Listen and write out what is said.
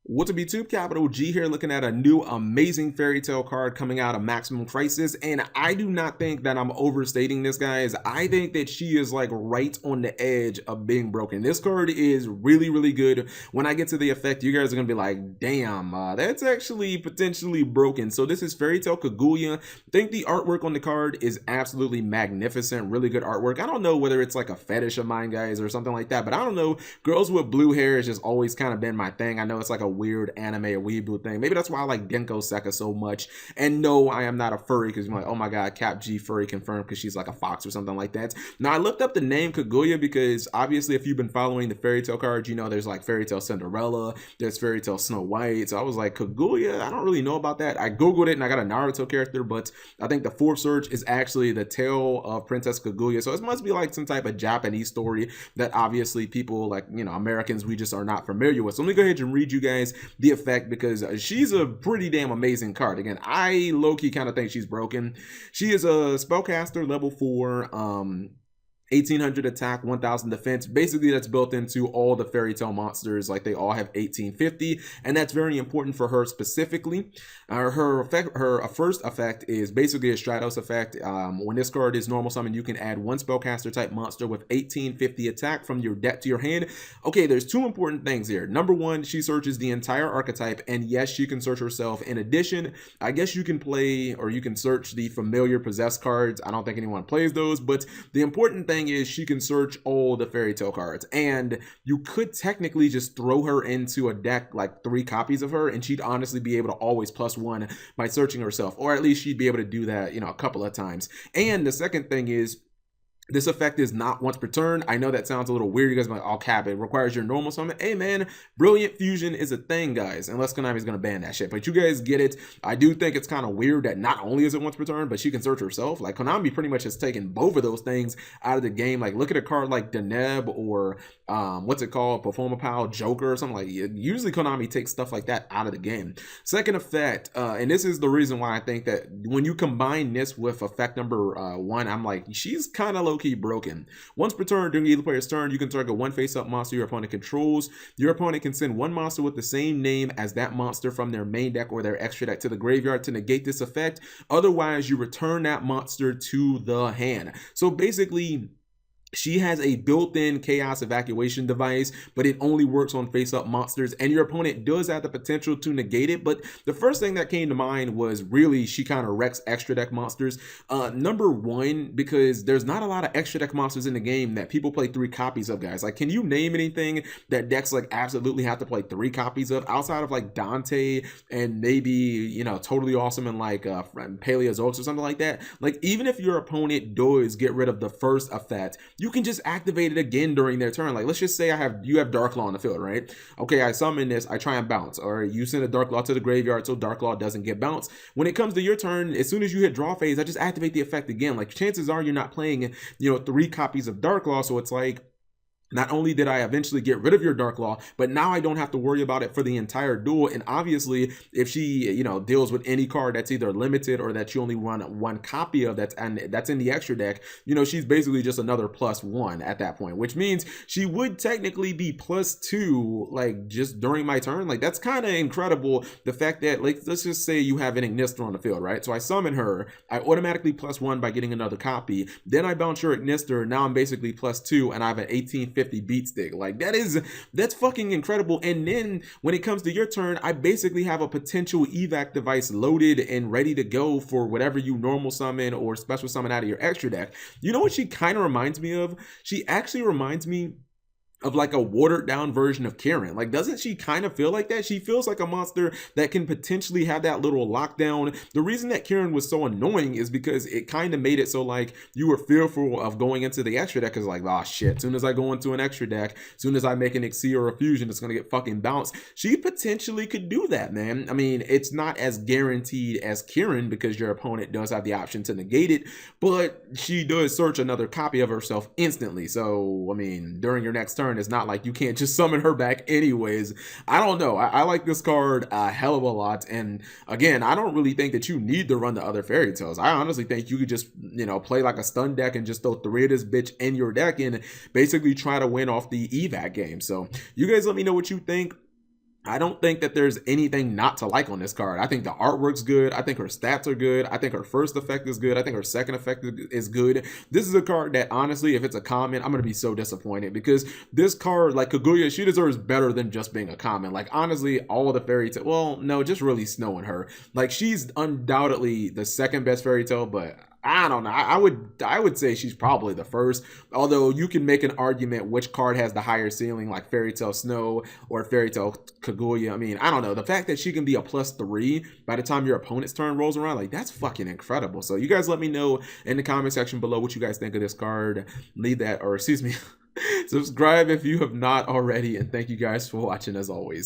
What's up YouTube, Capital G here, looking at a new amazing fairy tale card coming out of Maximum Crisis, and I do not think that I'm overstating this, guys. I think that she is like right on the edge of being broken. This card is really good. When I get to the effect, you guys are gonna be like, damn, that's actually potentially broken. So this is Fairy Tale Kaguya. I think the artwork on the card is absolutely magnificent, really good artwork. I don't know whether it's like a fetish of mine, guys, or something like that, but I don't know. Girls with blue hair has just always kind of been my thing. I know it's like a weird anime or weeaboo thing. Maybe that's why I like Genko Seka so much. And no, I am not a furry, because you're like, oh my god, Cap G furry confirmed, because she's like a fox or something like that. Now I looked up the name Kaguya because obviously if you've been following the fairy tale cards, you know there's like Fairy Tale Cinderella, there's Fairy Tale Snow White. So I was like, Kaguya, I don't really know about that. I googled it and I got a Naruto character, but I think the fourth search is actually the tale of Princess Kaguya. So it must be like some type of Japanese story that obviously people like, you know, Americans, we just are not familiar with. So let me go ahead and read you guys the effect, because she's a pretty damn amazing card. Again, I low-key kind of think she's broken. She is a spellcaster level 4, 1800 attack, 1000 defense. Basically that's built into all the fairy tale monsters. Like they all have 1850, and that's very important for her specifically. Her first effect is basically a Stratos effect. When this card is normal summon, you can add one spellcaster type monster with 1850 attack from your deck to your hand. Okay, there's two important things here. Number one, she searches the entire archetype, and yes, she can search herself. In addition, I guess you can play, or you can search the familiar possessed cards. I don't think anyone plays those, but the important thing is she can search all the fairy tale cards, and you could technically just throw her into a deck, like 3 copies of her, and she'd honestly be able to always +1 by searching herself, or at least she'd be able to do that, you know, a couple of times. And the second thing is, this effect is not once per turn. I know that sounds a little weird. You guys are like, oh, cap, it requires your normal summon. Hey man, Brilliant Fusion is a thing, guys, unless Konami's gonna ban that shit. But you guys get it. I do think it's kind of weird that not only is it once per turn, but she can search herself. Like Konami pretty much has taken both of those things out of the game. Like look at a card like Deneb, or what's it called, Performapal Joker or something. Like usually Konami takes stuff like that out of the game. Second effect, and this is the reason why I think that when you combine this with effect number 1, I'm like, she's kind of low-key broken. Once per turn, during either player's turn, you can target one face-up monster your opponent controls. Your opponent can send one monster with the same name as that monster from their main deck or their extra deck to the graveyard to negate this effect. Otherwise, you return that monster to the hand. So basically, she has a built-in chaos evacuation device, but it only works on face-up monsters, and your opponent does have the potential to negate it. But the first thing that came to mind was really she kind of wrecks extra deck monsters. Number one, because there's not a lot of extra deck monsters in the game that people play 3 copies of, guys. Like, can you name anything that decks like absolutely have to play 3 copies of, outside of like Dante and maybe, you know, Totally Awesome and like Paleozoics or something like that? Like, even if your opponent does get rid of the first effect, you can just activate it again during their turn. Like, let's just say you have Darklaw on the field, right? Okay, I summon this, I try and bounce, or you send a Darklaw to the graveyard so Darklaw doesn't get bounced. When it comes to your turn, as soon as you hit draw phase, I just activate the effect again. Like, chances are you're not playing, you know, 3 copies of Darklaw, so it's like, not only did I eventually get rid of your Darklaw, but now I don't have to worry about it for the entire duel. And obviously, if she, you know, deals with any card that's either limited or that you only run 1 copy of that's in the extra deck, you know, she's basically just another +1 at that point, which means she would technically be +2, like, just during my turn. Like, that's kind of incredible. The fact that, like, let's just say you have an Ignister on the field, right? So I summon her, I automatically +1 by getting another copy. Then I bounce your Ignister. Now I'm basically +2, and I have an 1850 beat stick. Like, that's fucking incredible. And then when it comes to your turn, I basically have a potential evac device loaded and ready to go for whatever you normal summon or special summon out of your extra deck. You know what she kind of reminds me of? She actually reminds me of like a watered down version of Karen. Like, doesn't she kind of feel like that? She feels like a monster that can potentially have that little lockdown. The reason that Karen was so annoying is because it kind of made it so like you were fearful of going into the extra deck, because like, oh shit, as soon as I go into an extra deck, as soon as I make an MACR or a fusion, it's gonna get fucking bounced. She potentially could do that, man. I mean, it's not as guaranteed as Karen because your opponent does have the option to negate it, but she does search another copy of herself instantly. So I mean, during your next turn, it's not like you can't just summon her back anyways. I don't know. I like this card a hell of a lot. And again, I don't really think that you need to run the other fairy tales. I honestly think you could just, you know, play like a stun deck and just throw 3 of this bitch in your deck and basically try to win off the evac game. So you guys let me know what you think. I don't think that there's anything not to like on this card. I think the artwork's good. I think her stats are good. I think her first effect is good. I think her second effect is good. This is a card that, honestly, if it's a common, I'm going to be so disappointed, because this card, like Kaguya, she deserves better than just being a common. Like, honestly, all of the fairy tale, well, no, just really Snow and her. Like, she's undoubtedly the second best fairy tale, but I don't know. I would say she's probably the first. Although you can make an argument which card has the higher ceiling, like Fairy Tale Snow or Fairy Tale Kaguya. I mean, I don't know. The fact that she can be a +3 by the time your opponent's turn rolls around, like, that's fucking incredible. So you guys let me know in the comment section below what you guys think of this card. Leave that, or excuse me, subscribe if you have not already. And thank you guys for watching as always.